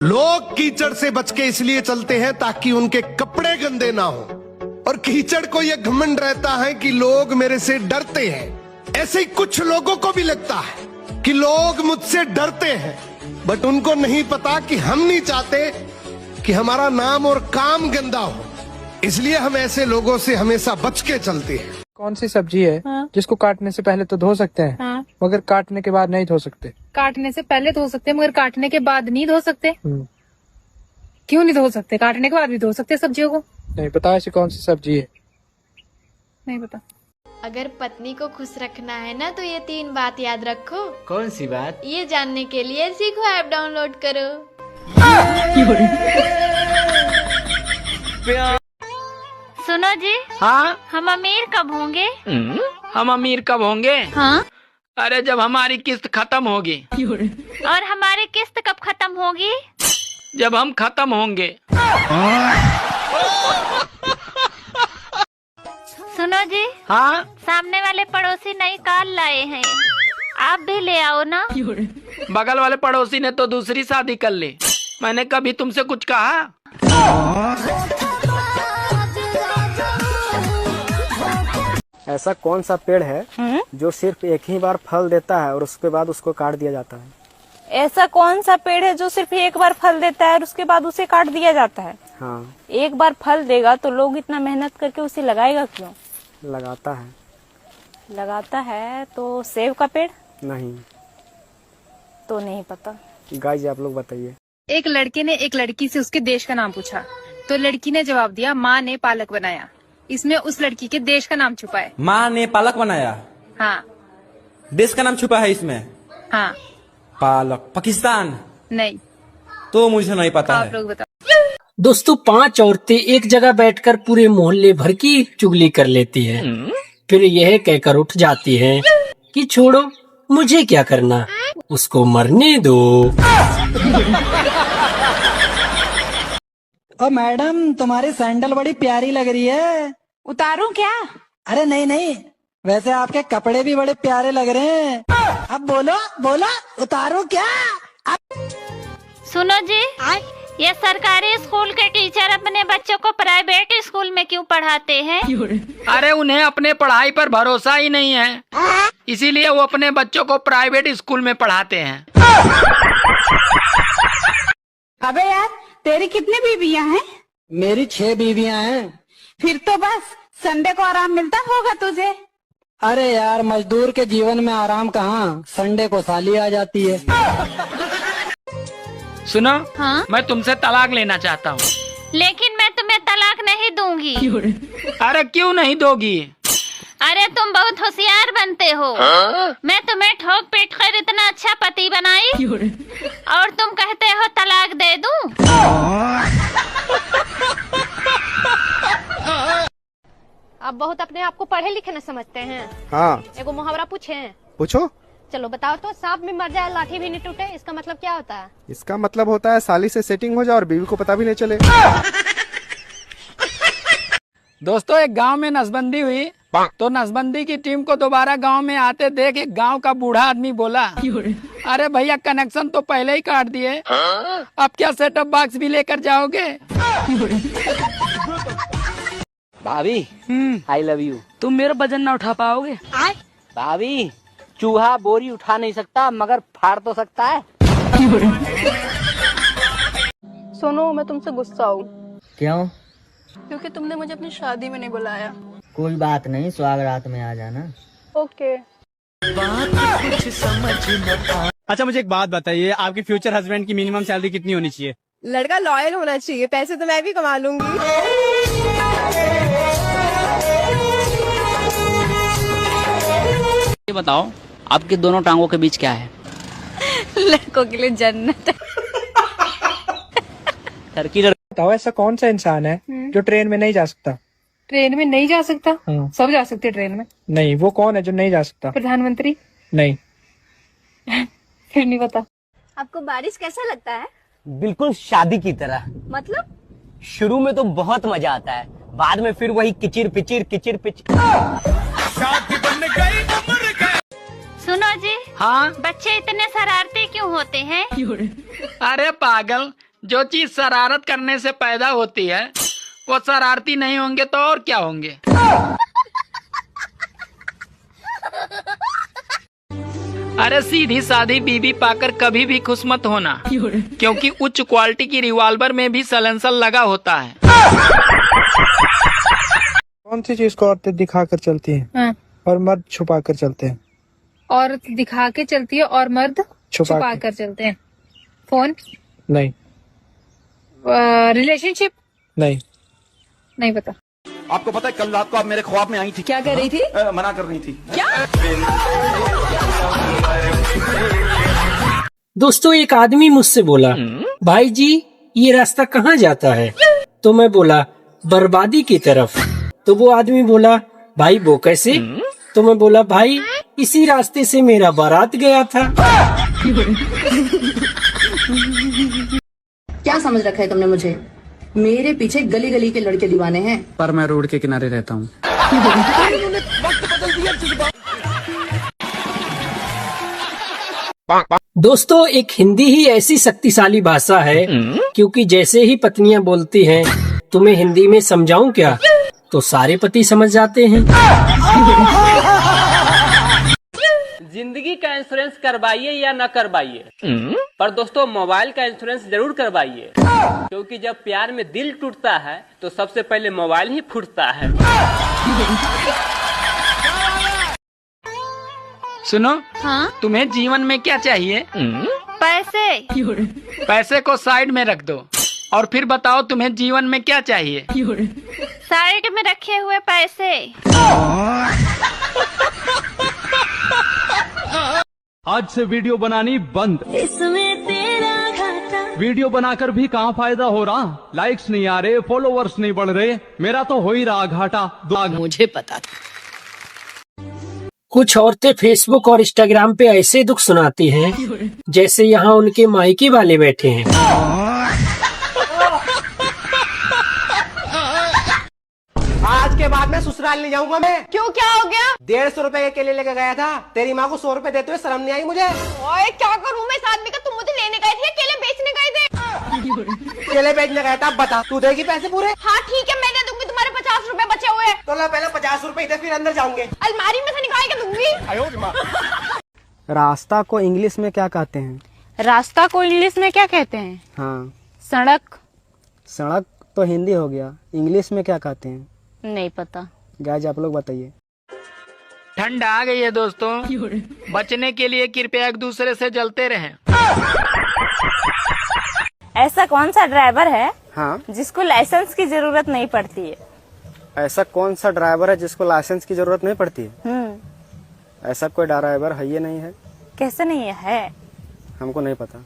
लोग कीचड़ से बच के इसलिए चलते हैं ताकि उनके कपड़े गंदे ना हो, और कीचड़ को यह घमंड रहता है कि लोग मेरे से डरते हैं। ऐसे ही कुछ लोगों को भी लगता है कि लोग मुझसे डरते हैं, बट उनको नहीं पता कि हम नहीं चाहते कि हमारा नाम और काम गंदा हो, इसलिए हम ऐसे लोगों से हमेशा बच के चलते हैं। कौन सी सब्जी है जिसको काटने से पहले तो धो सकते हैं मगर काटने के बाद नहीं धो सकते? काटने से पहले धो सकते हैं मगर काटने के बाद नहीं धो सकते। क्यों नहीं धो सकते? काटने के बाद भी धो सकते हैं सब्जियों को। नहीं पता ऐसी कौन सी सब्जी है? नहीं पता। अगर पत्नी को खुश रखना है ना तो ये 3 बात याद रखो। कौन सी बात? ये जानने के लिए सीखो ऐप डाउनलोड करो। सुनो जी। हाँ, हम अमीर कब होंगे? हम अमीर कब होंगे? हाँ। अरे जब हमारी किस्त खत्म होगी। और हमारी किस्त कब खत्म होगी? जब हम खत्म होंगे। सुनो जी। हाँ, सामने वाले पड़ोसी नई कार लाए हैं, आप भी ले आओ ना। बगल वाले पड़ोसी ने तो दूसरी शादी कर ली, मैंने कभी तुमसे कुछ कहा? ऐसा कौन सा पेड़ है जो सिर्फ एक ही बार फल देता है और उसके बाद उसको काट दिया जाता है? ऐसा कौन सा पेड़ है जो सिर्फ एक बार फल देता है और उसके बाद उसे काट दिया जाता है? हाँ, एक बार फल देगा तो लोग इतना मेहनत करके उसे लगाएगा क्यों? लगाता है। लगाता है तो सेब का पेड़? नहीं। तो नहीं पता। गाइस आप लोग बताइए। एक लड़के ने एक लड़की से उसके देश का नाम पूछा, तो लड़की ने जवाब दिया माँ ने पालक बनाया। इसमें उस लड़की के देश का नाम छुपा है। माँ ने पालक बनाया? हाँ। देश का नाम छुपा है इसमें? हाँ। पालक पाकिस्तान? नहीं। तो मुझे नहीं पता आप है। लोग बताओ। दोस्तों 5 औरतें एक जगह बैठकर पूरे मोहल्ले भर की चुगली कर लेती हैं। फिर यह कहकर उठ जाती हैं कि छोड़ो मुझे क्या करना, उसको मरने दो। ओ मैडम तुम्हारी सैंडल बड़ी प्यारी लग रही है। उतारूं क्या? अरे नहीं नहीं, वैसे आपके कपड़े भी बड़े प्यारे लग रहे हैं। अब बोलो बोलो, उतारूं क्या? सुनो जी। ये सरकारी स्कूल के टीचर अपने बच्चों को प्राइवेट स्कूल में क्यों पढ़ाते हैं? अरे उन्हें अपने पढ़ाई पर भरोसा ही नहीं है, इसीलिए वो अपने बच्चों को प्राइवेट स्कूल में पढ़ाते हैं। अबे यार तेरी कितनी बीवियां हैं? मेरी 6 बीवियां हैं। फिर तो बस संडे को आराम मिलता होगा तुझे। अरे यार मजदूर के जीवन में आराम कहाँ, संडे को साली आ जाती है। सुनो। हाँ? मैं तुमसे तलाक लेना चाहता हूँ। लेकिन मैं तुम्हें तलाक नहीं दूंगी। अरे क्यों नहीं दोगी? अरे तुम बहुत होशियार बनते हो। मैं तुम्हें ठोक पीट कर इतना अच्छा पति बनाई और तुम कहते हो तलाक दे दूं। आप बहुत अपने आप को पढ़े लिखे न समझते हैं। हाँ। एगो मुहावरा पूछे? पूछो। चलो बताओ तो। सांप भी मर जाए लाठी भी नहीं टूटे, इसका मतलब क्या होता है? इसका मतलब होता है साली से सेटिंग हो जाए और बीवी को पता भी नहीं चले। दोस्तों एक गांव में नसबंदी हुई, तो नसबंदी की टीम को दोबारा गांव में आते देख एक गांव का बूढ़ा आदमी बोला, अरे भैया कनेक्शन तो पहले ही काट दिए, अब क्या सेटअप बॉक्स भी लेकर जाओगे? भाभी आई लव यू। तुम मेरा वजन ना उठा पाओगे? भाभी चूहा बोरी उठा नहीं सकता मगर फाड़ तो सकता है। सुनो मैं तुमसे गुस्सा हूँ। क्यों? क्योंकि तुमने मुझे अपनी शादी में नहीं बुलाया। कोई बात नहीं, स्वागरात में आ जाना। ओके। अच्छा मुझे एक बात बताइए, आपके फ्यूचर हस्बैंड की मिनिमम सैलरी कितनी होनी चाहिए? लड़का लॉयल होना चाहिए, पैसे तो मैं भी कमा लूंगी। ये बताओ आपके दोनों टांगों के बीच क्या है? लड़कों के लिए जन्नत है। बताओ ऐसा कौन सा इंसान है जो ट्रेन में नहीं जा सकता? ट्रेन में नहीं जा सकता? सब जा सकते ट्रेन में। नहीं, वो कौन है जो नहीं जा सकता? प्रधानमंत्री। नहीं। फिर नहीं पता। आपको बारिश कैसा लगता है? बिल्कुल शादी की तरह। मतलब? शुरू में तो बहुत मजा आता है, बाद में फिर वही किचिर पिचिर किचिर पिचिर। सुनो जी। हाँ? बच्चे इतने शरारती क्यों होते हैं? अरे पागल, जो चीज शरारत करने से पैदा होती है वो शरारती नहीं होंगे तो और क्या होंगे। अरे सीधी सादी बीबी पाकर कभी भी खुश मत होना, क्योंकि उच्च क्वालिटी की रिवॉल्वर में भी सलेंसर लगा होता है। कौन सी चीज को औरतें दिखा कर चलती हैं और मर्द छुपा कर चलते हैं? औरत दिखा के चलती है और मर्द छुपा कर चलते हैं। फोन? नहीं। रिलेशनशिप? नहीं। नहीं पता। आपको पता है कल रात को आप मेरे ख्वाब में आई थी। क्या कर रही थी? मना कर रही थी। क्या? दोस्तों एक आदमी मुझसे बोला, भाई जी ये रास्ता कहाँ जाता है? तो मैं बोला बर्बादी की तरफ। तो वो आदमी बोला भाई वो कैसे? तो मैं बोला भाई इसी रास्ते से मेरा बारात गया था। क्या समझ रखा है तुमने मुझे? मेरे पीछे गली गली के लड़के दीवाने हैं। पर मैं रोड के किनारे रहता हूँ। दोस्तों एक हिंदी ही ऐसी शक्तिशाली भाषा है, क्योंकि जैसे ही पत्नियां बोलती हैं तुम्हें हिंदी में समझाऊं क्या, तो सारे पति समझ जाते हैं। जिंदगी का इंश्योरेंस करवाइए या न करवाइए, पर दोस्तों मोबाइल का इंश्योरेंस जरूर करवाइए, क्योंकि जब प्यार में दिल टूटता है तो सबसे पहले मोबाइल ही फूटता है। सुनो, हाँ? तुम्हें जीवन में क्या चाहिए? पैसे। पैसे को साइड में रख दो और फिर बताओ तुम्हें जीवन में क्या चाहिए? साइड में रखे हुए पैसे। आज से वीडियो बनानी बंद। इसमें तेरा घाटा। वीडियो बनाकर भी कहाँ फायदा हो रहा? लाइक्स नहीं आ रहे, फॉलोवर्स नहीं बढ़ रहे, मेरा तो हो ही रहा घाटा। मुझे पता था। कुछ औरतें फेसबुक और इंस्टाग्राम पे ऐसे दुख सुनाती हैं जैसे यहाँ उनके मायके वाले बैठे हैं। आज के बाद मैं ससुराल नहीं जाऊंगा मैं। क्यों, क्या हो गया? 150 रुपए के केले लेके गया था, तेरी माँ को 100 रुपए देते हुए शर्म नहीं आई मुझे। ओए क्या करूं मैं इस आदमी का? तुम मुझे लेने गए थे या केले बेचने गए थे? केले बेचने गया था। अब बता, तू देगी पैसे पूरे? हाँ ठीक है, मैं दे दूंगी। तुम्हारे 50 रुपए बचे हुए हैं। तो ला पहले 50 रुपए दे, फिर अंदर जाऊंगे। अलमारी में से निकाल के दूंगी। रास्ता को इंग्लिश में क्या कहते हैं? रास्ता को इंग्लिश में क्या कहते हैं? हाँ। सड़क। सड़क तो हिंदी हो गया, इंग्लिश में क्या कहते हैं? नहीं पता। गाइस आप लोग बताइए। ठंड आ गई है दोस्तों, बचने के लिए कृपया एक दूसरे से जलते रहें। ऐसा कौन सा ड्राइवर है हाँ। जिसको लाइसेंस की जरूरत नहीं पड़ती है? ऐसा कौन सा ड्राइवर है जिसको लाइसेंस की जरूरत नहीं पड़ती है? ऐसा कोई ड्राइवर है ही नहीं है। कैसे नहीं है? हमको नहीं पता।